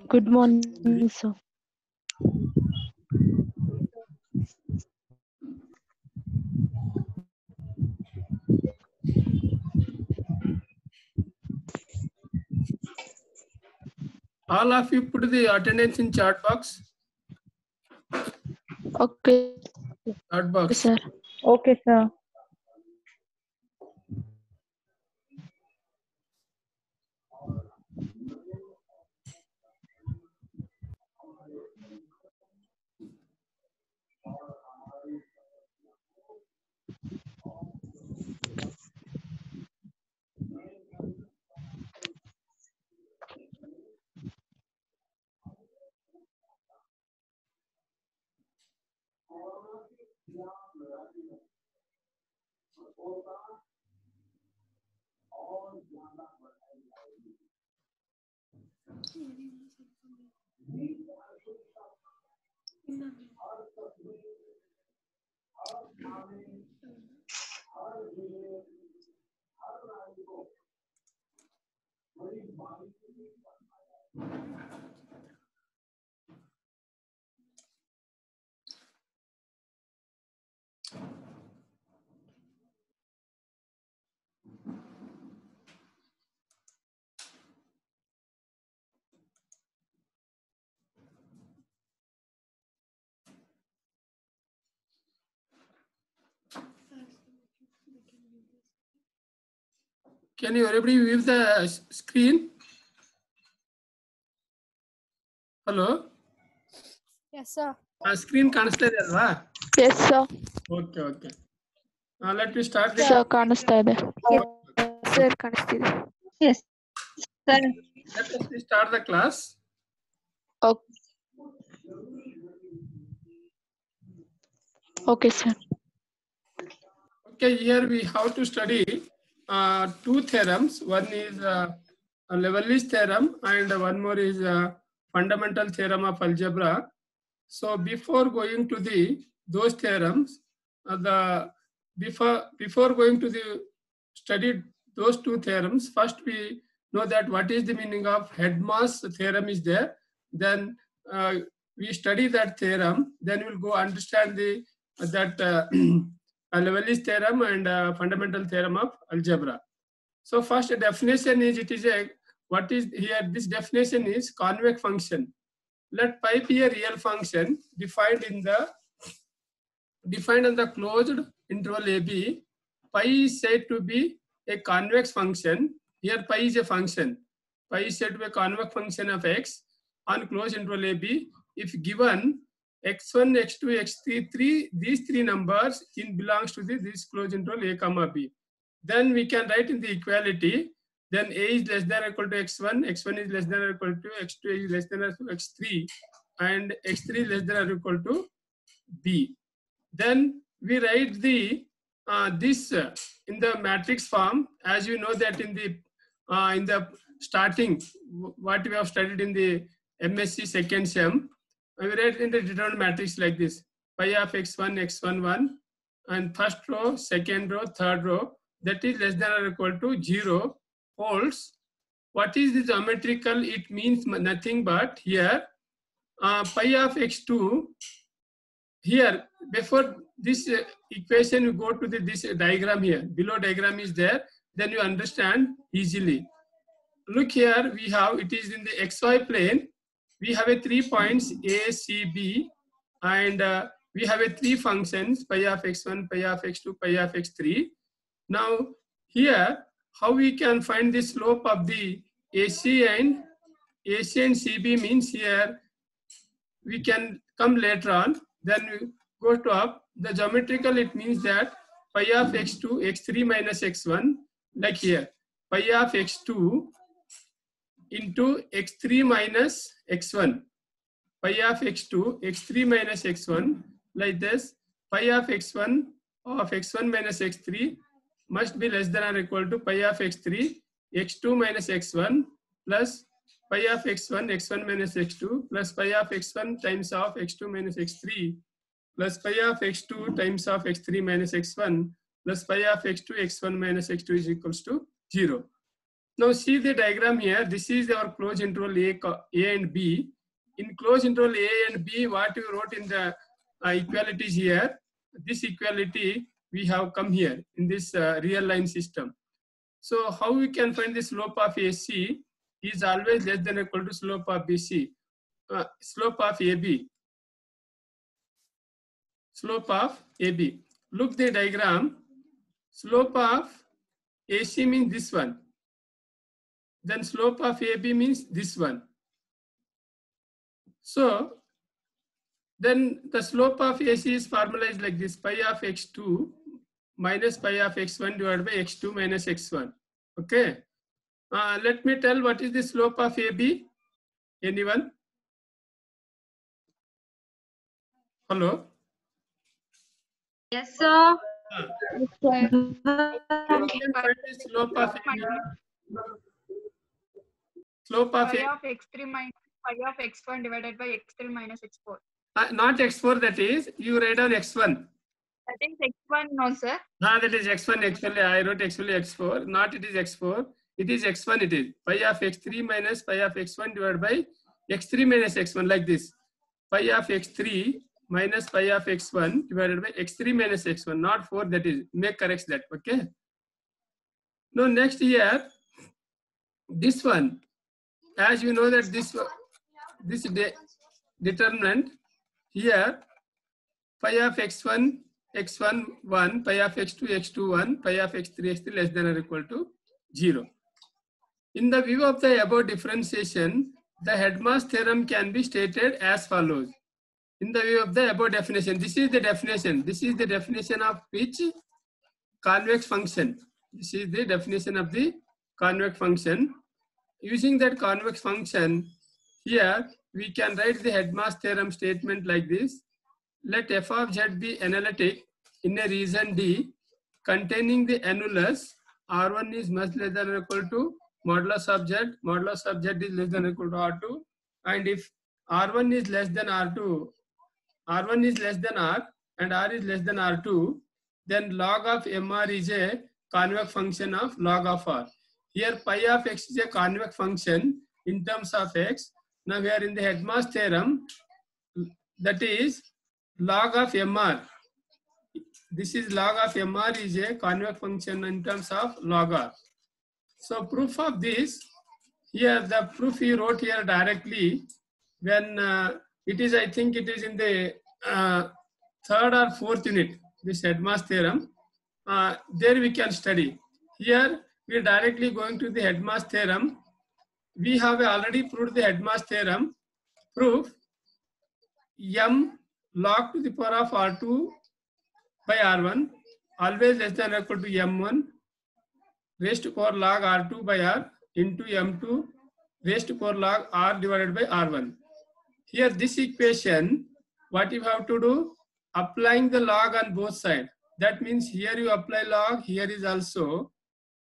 Good morning, sir. All of you put the attendance in chat box. Okay, Chat box. sir. Okay, sir. Can you everybody view the screen? Hello? Yes, sir. Screen ಕಾಣಿಸ್ತಾ ಇದೆ ಅಲ್ವಾ? Yes, sir. Okay, okay. Let me start the Sir, ಕಾಣಿಸ್ತಾ ಇದೆ. Sir, ಕಾಣಿಸ್ತಿದೆ. Yes, sir. Let us start the class. Okay, sir. Okay, here we have to study two theorems. One is a Leibniz theorem and one more is fundamental theorem of algebra. So before going to those theorems, before going to the study those two theorems, first we know that what is the meaning of head mass theorem is there. Then we study that theorem. Then we'll go understand that Leibniz theorem and fundamental theorem of algebra. So first definition is, it is a, what is here, this definition is convex function. Let pi be a real function defined on the closed interval AB. Pi is said to be a convex function. Here pi is a function. Pi is said to be a convex function of x on closed interval AB if given x1, x2, x3, these three numbers in belongs to this closed interval A comma B. Then we can write in the equality, then A is less than or equal to x1, x1 is less than or equal to x2, is less than or equal to x3, and x3 is less than or equal to B. Then we write the this in the matrix form, as you know that in the starting what we have studied in the MSc second sem, we write in the determinant matrix like this: pi of x1 x1 1, and first row, second row, third row, that is less than or equal to 0 holds. What is the geometrical? It means nothing but here pi of x2. Here, before this equation, you go to this diagram here. Below diagram is there. Then you understand easily. Look here, we have, it is in the xy plane. We have a 3 points A, C, B, and we have a 3 functions, pi of x1, pi of x2, pi of x3. Now, here, how we can find the slope of the AC and CB means here, we can come later on. Then we go to up. The geometrical, it means that pi of x2, x3 minus x1, like here, pi of x2 into x3 minus x1, pi of x2, x3 minus x1, like this, pi of x1 minus x3 must be less than or equal to pi of x3, x2 minus x1 plus pi of x1 minus x2 plus pi of x1 times of x2 minus x3 plus pi of x2 times of x3 minus x1 plus pi of x1 minus x2 is equals to 0. Now see the diagram here. This is our closed interval A and B. In closed interval A and B, what we wrote in the equalities here, this equality we have come here in this real line system. So how we can find the slope of AC is always less than or equal to slope of BC, slope of AB. Slope of AB. Look the diagram. Slope of AC means this one. Then slope of AB means this one. So then the slope of AC is formalized like this: pi of x2 minus pi of x1 divided by x2 minus x1. Okay. Let me tell what is the slope of AB. Anyone? Hello. Yes, sir. You can find the slope of AB. Slope of Pi of x3 minus pi of x1 divided by x3 minus x4. not x4, that is, you write down x1. That is x1, no, sir. That is x1. Actually, I wrote actually x4. Not it is x4. It is x1. It is pi of x3 minus pi of x1 divided by x3 minus x1, like this. Pi of x3 minus pi of x1 divided by x3 minus x1. Not 4. That is, make correct that. Okay. Now next here, this one. As you know that this determinant here, pi of x1 1, pi of x2 1, pi of x3 less than or equal to 0. In the view of the above differentiation, the Head-Mass theorem can be stated as follows. In the view of the above definition, this is the definition. This is the definition of which? Convex function. This is the definition of the convex function. Using that convex function, here we can write the Head-Mass theorem statement like this. Let f of z be analytic in a region D containing the annulus R1 is much less than or equal to modulus of z is less than or equal to R2, and if R1 is less than R2, R1 is less than R and R is less than R2, then log of MR is a convex function of log of R. Here pi of x is a convex function in terms of x. Now we are in the Head-Mass theorem, that is log of MR. This is log of MR is a convex function in terms of log R. So proof of this, here the proof he wrote here directly when it is, I think it is in the third or fourth unit, this Head-Mass theorem. There we can study. Here we are directly going to the Head-Mass theorem. We have already proved the Head-Mass theorem. Proof: m log to the power of R2 by R1 always less than or equal to m1 raised to power log R2 by R into m2 raised to power log R divided by R1. Here this equation, what you have to do? applying the log on both sides. That means here you apply log, here is also.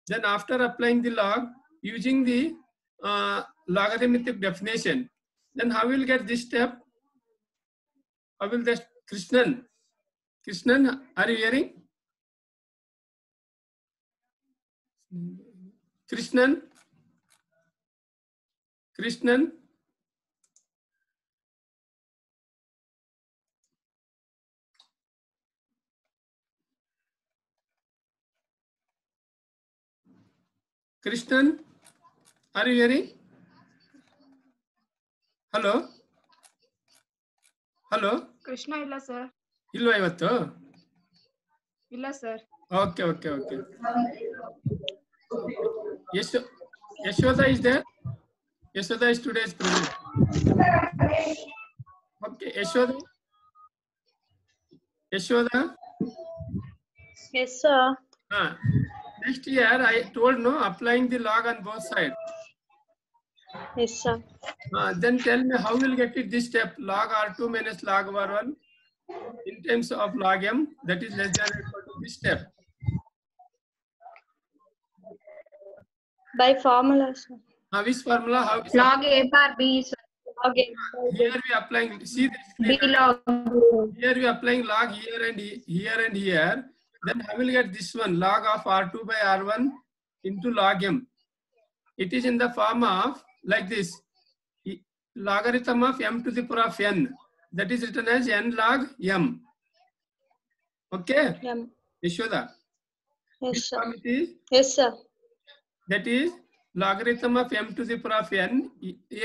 Then after applying the log, using the logarithmic definition, then how will get this step? How will that, Krishnan? Krishnan, are you hearing? Krishnan? Krishnan? Krishnan, are you hearing? Hello? Hello? Krishna ಇಲ್ಲ sir. ಇಲ್ವಾ ಇವತ್ತು? ಇಲ್ಲ sir. Okay. Yashoda is there? Yashoda is today's present. Okay, Yashoda? Yes, sir. Next year I told no, applying the log on both sides. Yes, sir. Then tell me how we'll get it this step, log R2 minus log R1 in terms of log M, that is less than or equal to this step. By formula, sir. Which formula? How? Log A bar B, sir. Log A bar B. Here we applying, see this. B log B. Here we applying log here and here. Then how will get this one, log of R2 by R1 into log M. It is in the form of like this, logarithm of m to the power of n. That is written as n log m. Okay? M. Yashoda. Yes, Which sir. form it is? Yes, sir. That is logarithm of m to the power of n.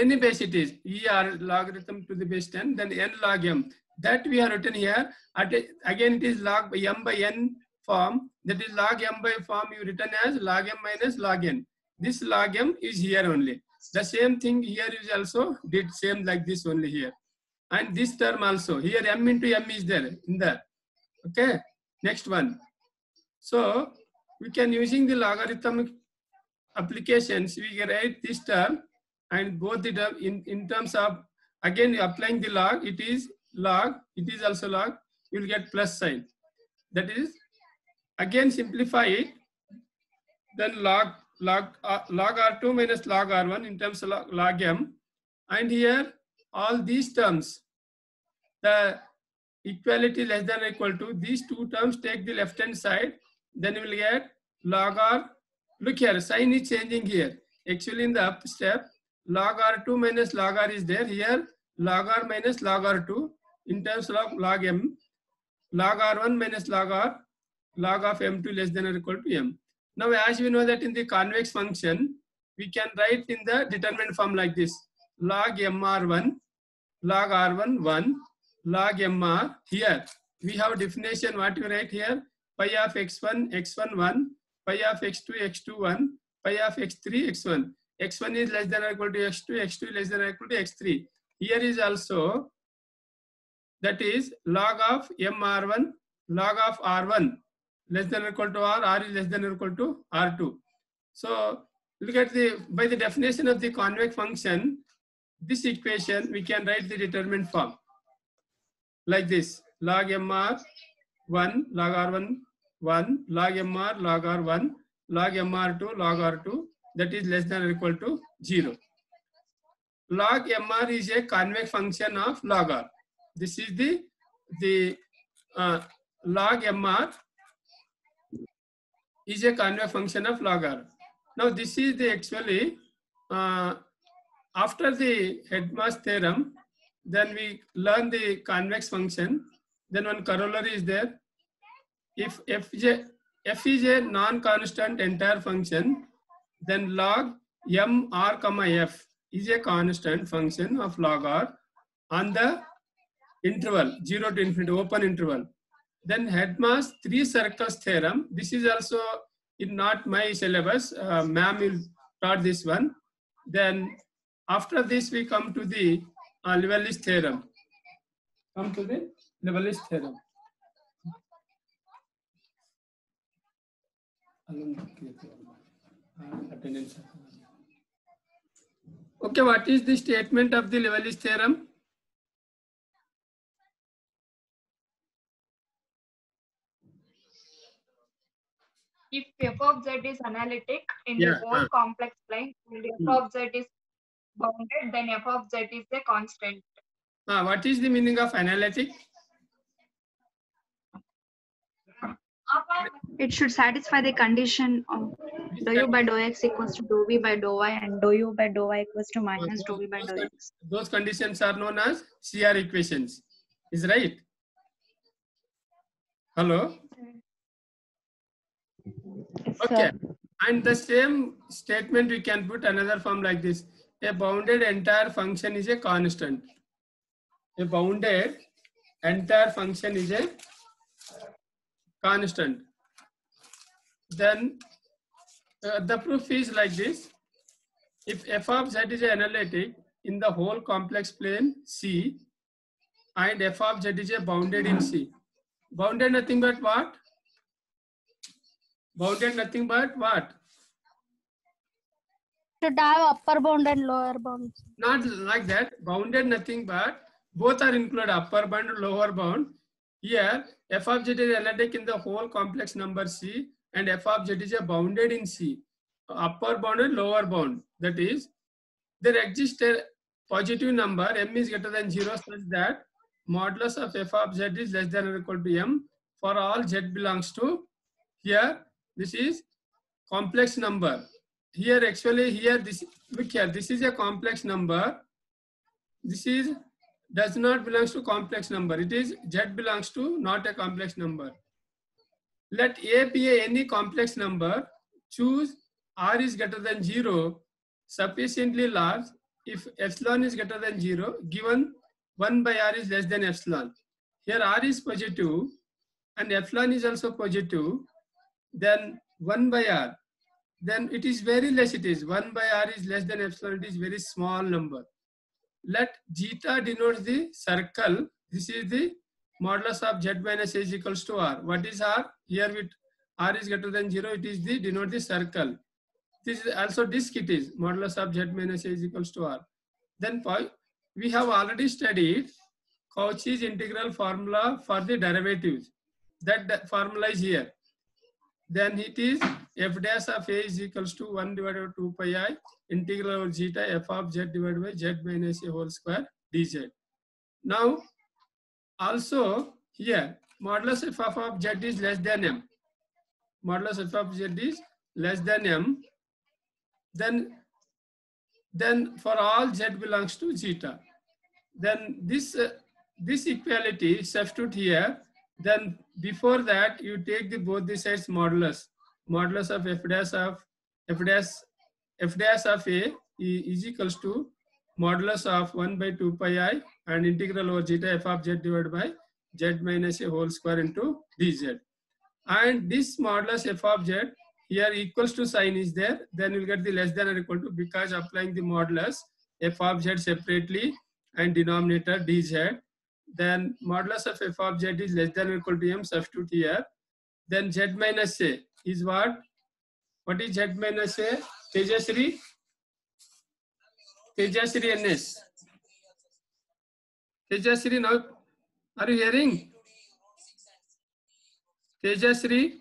Any base it is. E or logarithm to the base 10. Then n log m. That we have written here. Again it is log by m by n form. That is log m by form you written as log m minus log n. This log m is here only. The same thing here is also did same like this only here. And this term also. Here m into m is there in there. Okay. Next one. So we can using the logarithmic applications, we can write this term and both the term in terms of, again applying the log, it is log, it is also log, you will get plus sign. That is, again simplify it, then log R2 minus log R1 in terms of log M, and here all these terms, the equality less than or equal to, these two terms take the left hand side, then you will get log R. Look here, sign is changing here. Actually in the up step, log R2 minus log R is there. Here log R minus log R2 in terms of log M, log R1 minus log R, log of M2 less than or equal to M. Now as we know that in the convex function, we can write in the determinant form like this. Log MR1, log R1 1, log MR. Here we have definition, what you write here, pi of x1 x1 1, pi of x2 x2 1, pi of x3 x1. x1 is less than or equal to x2, x2 is less than or equal to x3. Here is also, that is log of MR1, log of R1 less than or equal to R is less than or equal to R2. So look at by the definition of the convex function, this equation we can write the determinant form like this, log MR1, log R1 1, log MR, log R1, log MR2, log R2, that is less than or equal to 0. Log MR is a convex function of log R. This is the log MR is a convex function of log R. Now this is the actually, after the Headmass theorem, then we learn the convex function. Then one corollary is there. If f is a non-constant entire function, then log m r comma f is a constant function of log R on the interval 0 to infinity, open interval. Then Headmass 3 circles theorem. This is also in not my syllabus. Ma'am will taught this one. Then after this we come to the Leibniz theorem. Come to the Leibniz theorem. Okay, what is the statement of the Leibniz theorem? if f of z is analytic in Yeah, the whole complex plane and f Hmm. of z is bounded, then f of z is a constant. What is the meaning of analytic? It should satisfy the condition of Which dou u by dou x equals to dou v by dou y and dou u by dou y equals to minus dou v by dou x. Those conditions are known as CR equations. Is right? Hello? Yes, Okay. sir. And the same statement we can put another form like this. A bounded entire function is a constant. A bounded entire function is a constant. Then the proof is like this. If f of z is analytic in the whole complex plane C and f of z is a bounded in C. Bounded nothing but what? Bounded nothing but what? Should have upper bound and lower bound. Not like that. Bounded nothing but both are included, upper bound and lower bound. Here f of z is analytic in the whole complex number C and f of z is a bounded in C. Upper bound and lower bound. That is, there exists a positive number m is greater than 0 such that modulus of f of z is less than or equal to m for all z belongs to, here this is complex number. Here actually here this, look here, this is a complex number. This is does not belongs to complex number. It is z belongs to not a complex number. Let a be any complex number. Choose r is greater than 0 sufficiently large if epsilon is greater than 0, given 1 by r is less than epsilon. Here r is positive and epsilon is also positive, then 1 by r, then it is very less. It is 1 by r is less than epsilon. It is very small number. Let zeta denotes the circle. This is the modulus of z minus a is equals to r. What is r? Here with r is greater than 0, it is the denote the circle. This is also disk. It is modulus of z minus a is equals to r. Then we have already studied Cauchy's integral formula for the derivatives. That formula is here. Then it is f dash of a is equals to 1 divided by 2 pi I integral over zeta f of z divided by z minus a whole square dz. Now also here modulus f of z is less than m. Modulus f of z is less than m. Then for all z belongs to zeta. Then this equality substitute here. Then before that you take the both the sides modulus. Modulus of f dash of a is equals to modulus of 1 by 2 pi I and integral over zeta f of z divided by z minus a whole square into dz. And this modulus f of z here equals to sign is there, then you'll get the less than or equal to, because applying the modulus f of z separately and denominator dz, then modulus of f of z is less than or equal to m, substitute here. Then z minus a is what? What is z minus a? Tejasri NS. Tejasri, now are you hearing? Tejasri?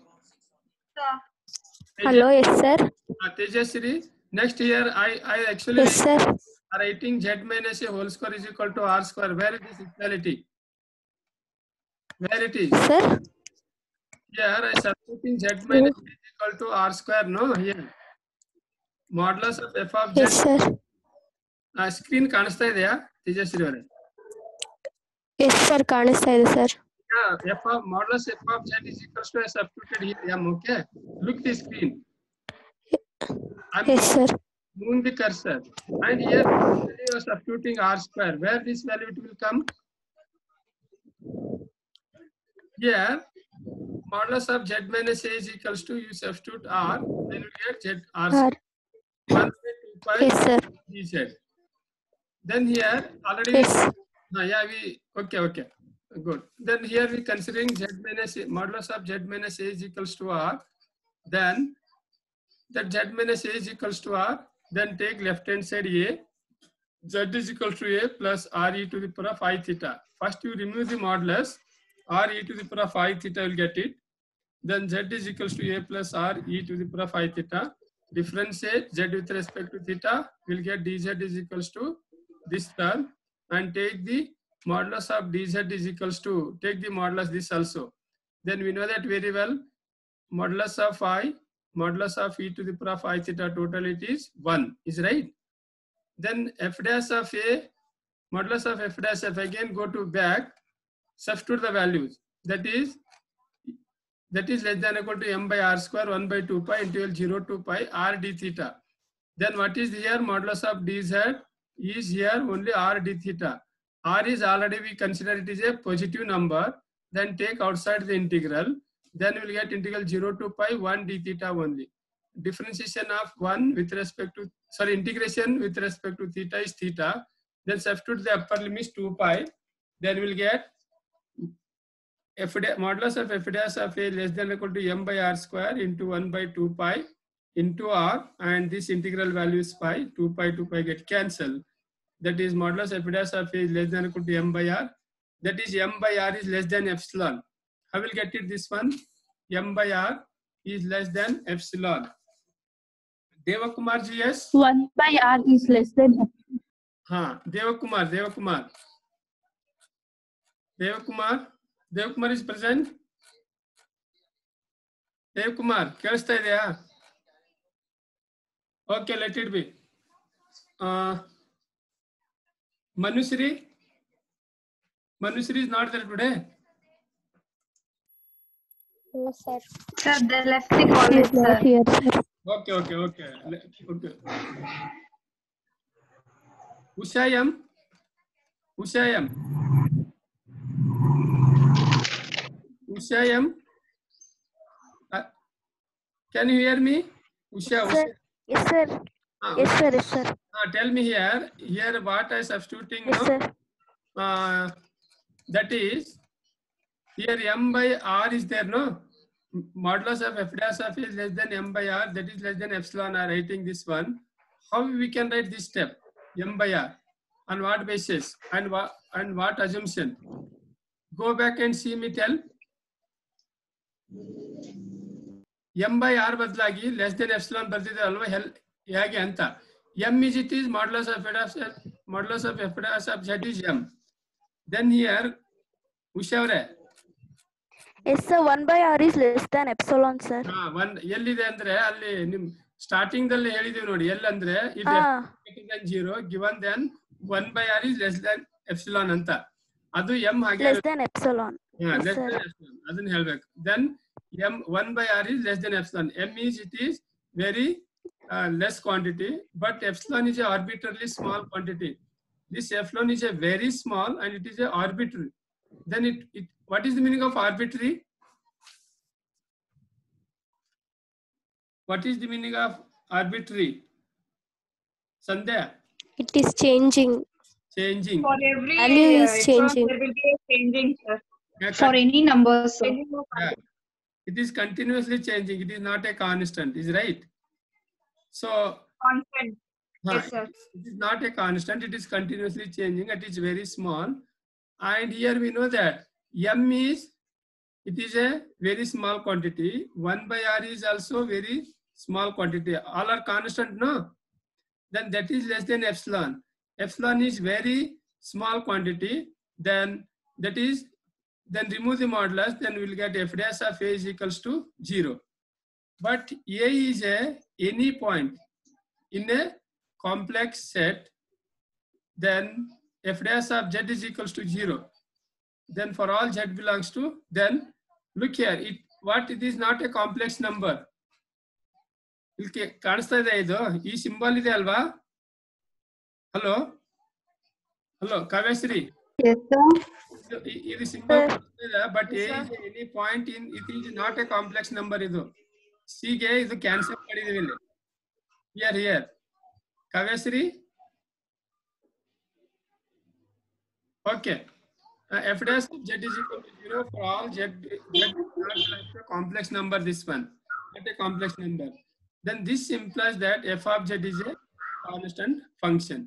Hello, yes, sir. Tejasri. Next here I actually Yes, sir. writing z minus a whole square is equal to r square. Where it is equality? Where it is? Sir. Here I substituting z minus a is equal to r square. No, here. Modulus of f of z. Yes, sir. Screen ಕಾಣಿಸ್ತಾ ಇದೆಯಾ ತೇಜಸ್ವಿ ಅವರೇ? Yes, sir. ಕಾಣಿಸ್ತಾ ಇದೆ, sir. Yeah, f of modulus f of z is equals to, I substituted here. Yeah, okay. Look the screen. I'm Yes, sir. moving the cursor. And here you are substituting r square. Where this value it will come? Here, modulus of z minus a is equals to, you substitute r, then you get z r R. square. 1 by 2 pi Yes, sir. dz. Then here already Yes. yeah, we okay, good. Then here we considering z minus a, modulus of z minus a is equals to r. Then that z minus a is equals to r. Then take left hand side a. Z is equal to a plus r e to the power of I theta. First you remove the modulus. R e to the power of I theta will get it. then z is equals to a plus r e to the power of I theta. Differentiate z with respect to theta, we'll get dz is equals to this term, and take the modulus of dz is equals to, take the modulus this also. Then we know that very well, modulus of I, modulus of e to the power of I theta total, it is 1, is right. Then f dash of a, modulus of f dash f, again go to back, substitute the values, that is less than or equal to m by r square 1 by 2 pi into L 0 to pi r d theta. Then what is here? Modulus of dz is here only r d theta. R is already, we consider it is a positive number. Then take outside the integral. Then we will get integral 0 to pi 1 d theta only. Differentiation of 1 with respect to, sorry, integration with respect to theta is theta. Then substitute the upper limit 2 pi. Then we will get f modulus of f dash of a less than or equal to m by r square into 1 by 2 pi into r, and this integral value is pi, 2 pi get cancelled. That is modulus f dash of a is less than or equal to m by r. That is m by r is less than epsilon. How will get it this one? M by r is less than epsilon. Devakumar ji, yes? 1 by r is less than. Devakumar is present. Devakumar, ಕೇಳಿಸ್ತಾ ಇದೆಯಾ? Okay, let it be. Manusri is not there today. No, sir. Sir, they left the college, Is not sir. here, sir. Okay. Ushayam. Can you hear me? Sir. Yes, sir. Yes, sir. Yes, sir. Tell me here what I substituting Yes, now. sir. That is, here m by r is there, no? Modulus of f dash of is less than m by r, that is less than epsilon. I writing this one. How we can write this step? M by r. On what basis? And what assumption? Go back and see me tell. M by r ಬದಲಾಗಿ less than epsilon ಬರ್ತಿದೆ ಅಲ್ವಾ, ಹೇಗೆ ಅಂತ. M is it is modulus of f dash of z is m. Then here Usha avare, Yes, sir. 1 by r is less than epsilon, sir. ಎಲ್ಲಿದೆ ಅಂದ್ರೆ ಅಲ್ಲಿ ನಿಮ್ starting ದಲ್ಲಿ ಹೇಳಿದೀವಿ ನೋಡಿ, ಎಲ್ಲಂದ್ರೆ ಇದು zero given then 1 by r is less than epsilon ಅಂತ, ಅದು m ಹಾಗೆ Less than epsilon. Yes, less sir. than epsilon ಅದನ್ನ ಹೇಳ್ಬೇಕು. Then m 1 by r is less than epsilon. M is it is very less quantity, but epsilon is a arbitrarily small quantity. This epsilon is a very small and it is a arbitrary. Then what is the meaning of arbitrary? What is the meaning of arbitrary? Sandhya? It is changing. Changing. For every Value is epsilon, changing. there will be a changing, sir. For any numbers, sir. Yeah. It is continuously changing. It is not a constant. Is right. So Constant. Yes, sir. it is not a constant. It is continuously changing. It is very small. And here we know that m is, it is a very small quantity. 1 by r is also very small quantity. All are constant, no? Then that is less than epsilon. Epsilon is very small quantity. Then remove the modulus. Then we will get f dash of a is equals to 0. But a is any point in a complex set. Then f dash of z is equals to 0. Then for all z belongs to, then look here, it is not a complex number. ಇಲ್ಲಿ ಕಾಣಿಸ್ತಾ ಇದೆ, ಇದು ಈ symbol ಇದೆ ಅಲ್ವಾ? Hello Kavyashree, ಇದು symbol ಇದೆ, but A is any point in, it is not A complex number. ಇದು ಸಿ ಗೆ ಇದು ಕ್ಯಾನ್ಸಲ್ ಮಾಡಿದೀವಿ ಇಲ್ಲಿ. Here Kavyashree. Okay. F dash of z is equal to 0 for all z is not like a complex number. This one, not a complex number. Then this implies that f of z is a constant function.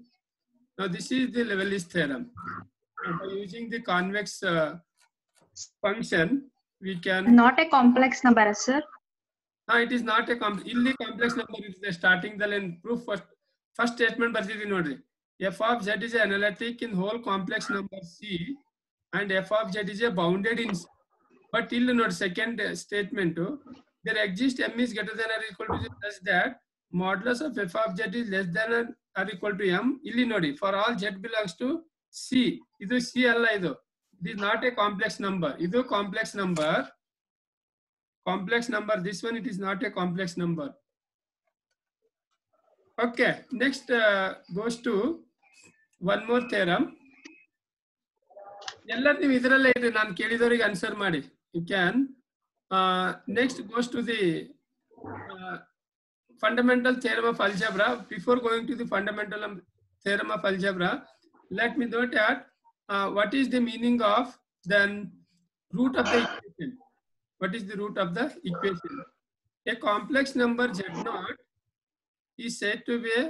Now this is the Leibniz theorem. By using the convex function, we can. Not a complex number, sir. It is not a ಇಲ್ಲಿ complex number. It is starting the line proof first statement ಬರ್ದಿದ್ದೀನಿ ನೋಡ್ರಿ. F of z is analytic in whole complex number C and f of z is a bounded in C. But ಇಲ್ಲಿ ನೋಡಿ second statement, there exists m is greater than or equal to z such that modulus of f of z is less than or equal to m. ಇಲ್ಲಿ ನೋಡಿ for all z belongs to C. ಇದು C ಅಲ್ಲ ಇದು. It is not a complex number. ಇದು complex number. Complex number, this one it is not a complex number. Okay, next goes to one more theorem. ಎಲ್ಲರೂ ನೀವು ಇದರಲ್ಲೇ ಇರಿ, ನಾನು ಕೇಳಿದವರಿಗೆ answer ಮಾಡಿ. You can. Next goes to the fundamental theorem of algebra. Before going to the fundamental theorem of algebra, let me note that what is the meaning of then root of the equation. What is the root of the equation? A complex number z0 is said to be a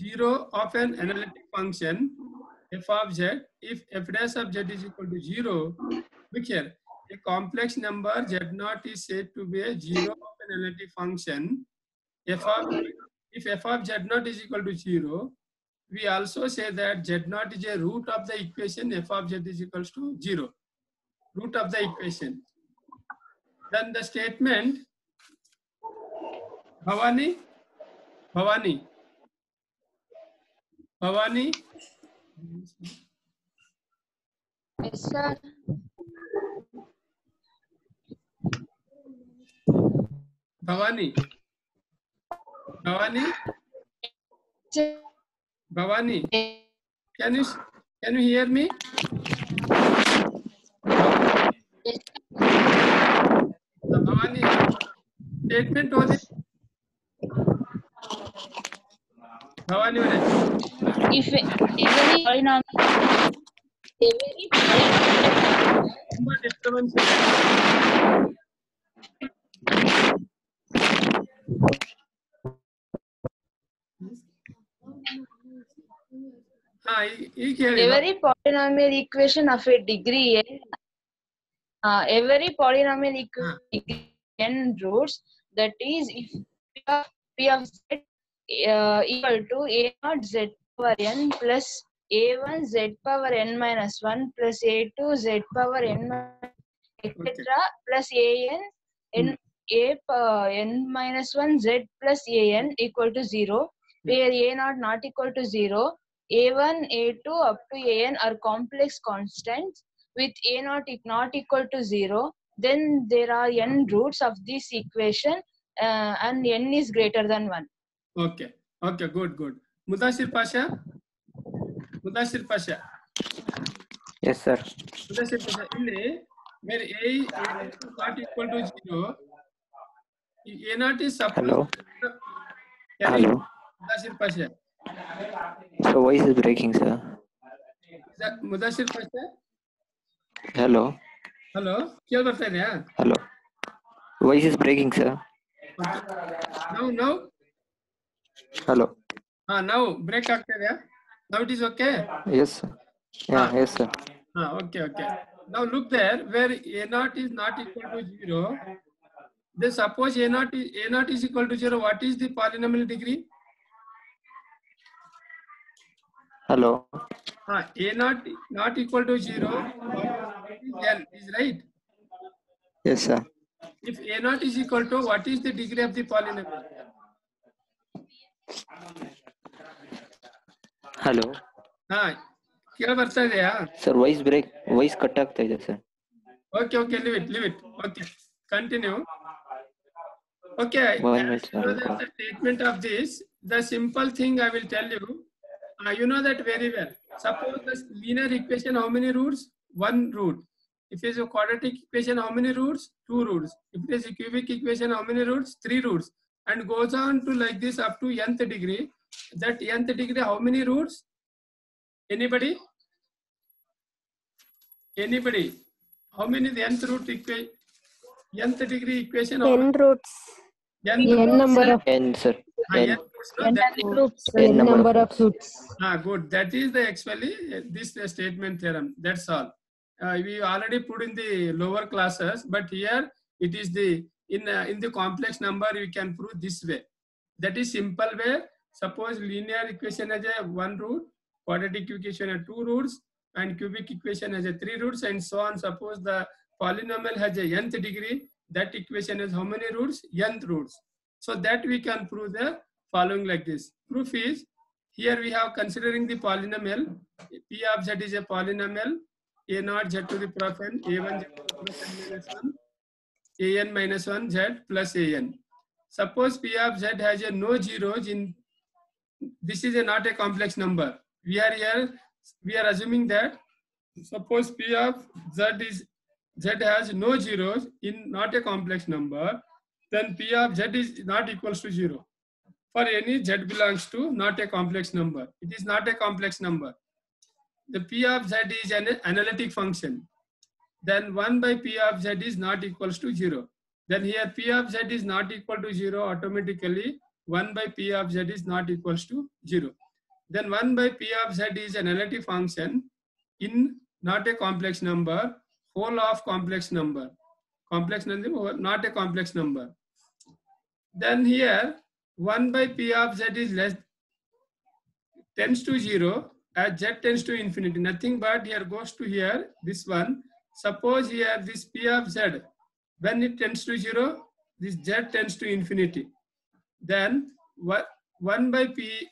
zero of an analytic function f of z if f dash of z is equal to 0. Look here, a complex number z0 is said to be a zero of an analytic function if f of z0 is equal to 0. We also say that z0 is a root of the equation f of z is equals to 0. Root of the equation. Then the statement Bhavani. Yes, sir. Bhavani, can you hear me? Bhavani, statement was it? Bhavani, If every polynomial, disturbance. every polynomial equation of a degree every polynomial equation n roots, that is if p of z equal to a naught z power n plus a1 z power n minus 1 plus a2 z power n etc. plus an n minus 1 z plus an equal to 0, where a naught not equal to 0, a1 a2 up to an are complex constants with a naught not equal to 0, then there are n roots of this equation and n is greater than 1. Okay, good. Mudasir Pasha. Yes, sir. Mudasir Pasha, where a is not equal to 0, a naught is supposed. Hello. Hello. Mudasir Pasha. So voice is breaking, sir. Mudasir Pasha. Hello. Kya barta hai? Hello. Voice is breaking, sir. Okay. Now. Hello. Now break ಆಗ್ತಾ ಇದೆಯಾ? Now it is okay? Yes, sir. Yeah, yes, sir. Okay. Now look there, where a naught is not equal to 0. Then suppose a naught is equal to 0. What is the polynomial degree? Hello. A naught not equal to 0. N is right. Yes, sir. If a naught is equal to, what is the degree of the polynomial? Hello. Kya barta idea? Sir, voice cut ಆಗ್ತಾ ಇದೆ, sir. Okay, leave it. Okay, continue. Okay, One minute, sir. the statement of this, the simple thing I will tell you, you know that very well. Suppose the linear equation, how many roots? One root. If it is a quadratic equation, how many roots? Two roots. If it is a cubic equation, how many roots? Three roots. And goes on to like this up to nth degree. That nth degree, how many roots? Anybody? How many the nth root equation? Nth degree equation? N roots. N number of N, sir. N. N number of roots. Good. That is the actually this statement theorem. That's all. we already put in the lower classes, but here it is the in the complex number we can prove this way. That is simple way. Suppose linear equation has a 1 root, quadratic equation has 2 roots, and cubic equation has a 3 roots, and so on. Suppose the polynomial has a nth degree, that equation has how many roots? Nth roots. So that we can prove the following like this. Proof is, here we have considering the polynomial, P of Z is a polynomial, A naught Z to the power n, A1 Z to the power n minus 1, an minus 1 Z plus an. Suppose P of Z has a no zeros in, this is not a complex number. We are assuming that suppose P of Z has no zeros in not a complex number, then P of Z is not equals to 0. For any Z belongs to not a complex number. It is not a complex number. The P of Z is an analytic function. Then 1 by P of Z is not equals to 0. Then here P of Z is not equal to 0, automatically 1 by P of Z is not equals to 0. Then 1 by P of Z is an analytic function in not a complex number, whole of complex number. Complex number, not a complex number. Then here 1 by P of Z is less, tends to 0 as Z tends to infinity. Nothing but here goes to here, this one. Suppose here this P of Z, when it tends to 0, this Z tends to infinity. Then 1 by P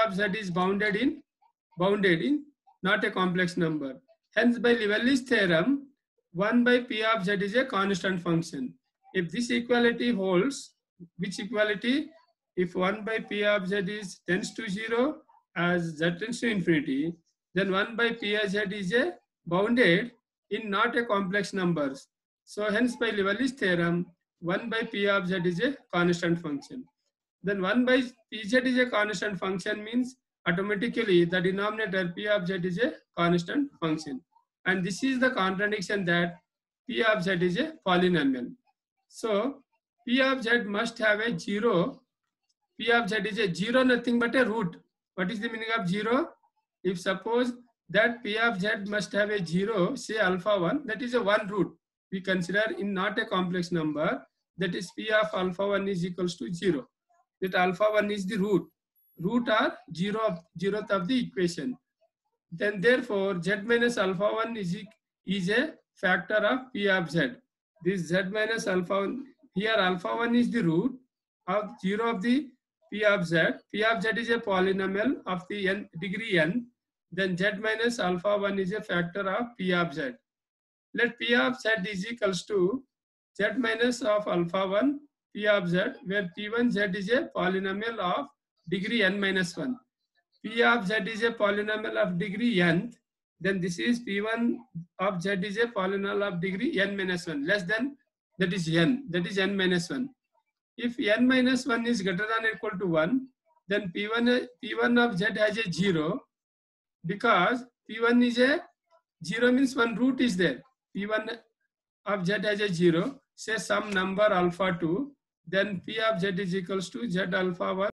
of Z is bounded in not a complex number. Hence by Liverley's theorem, 1 by P of Z is a constant function. If this equality holds, which equality? If 1 by P of Z is tends to 0 as Z tends to infinity, then 1 by P of Z is a bounded in not a complex numbers. So hence by Liverley's theorem, 1 by P of Z is a constant function. Then 1 by Pz is a constant function means automatically the denominator P of Z is a constant function. And this is the contradiction that P of Z is a polynomial. So P of Z must have a 0. P of Z is a 0, nothing but a root. What is the meaning of 0? If suppose that P of Z must have a 0, say alpha 1, that is a 1 root. We consider in not a complex number, that is P of alpha 1 is equals to 0. That alpha 1 is the root. Root are 0th of the equation. Then therefore Z minus alpha 1 is a factor of P of Z. This Z minus alpha 1, here alpha 1 is the root of 0 of the P of Z. P of Z is a polynomial of the n degree n. Then Z minus alpha 1 is a factor of P of Z. Let P of Z is equals to Z minus of alpha 1 P of Z, where P1 Z is a polynomial of degree n minus 1. P of Z is a polynomial of degree n. Then this is P1 of Z is a polynomial of degree n minus 1. Less than, that is n. That is n minus 1. If n minus 1 is greater than or equal to 1, then P1 of Z has a 0, because P1 is a 0 means one root is there. P1 of Z has a 0, say some number alpha 2, then P of Z is equals to Z alpha 1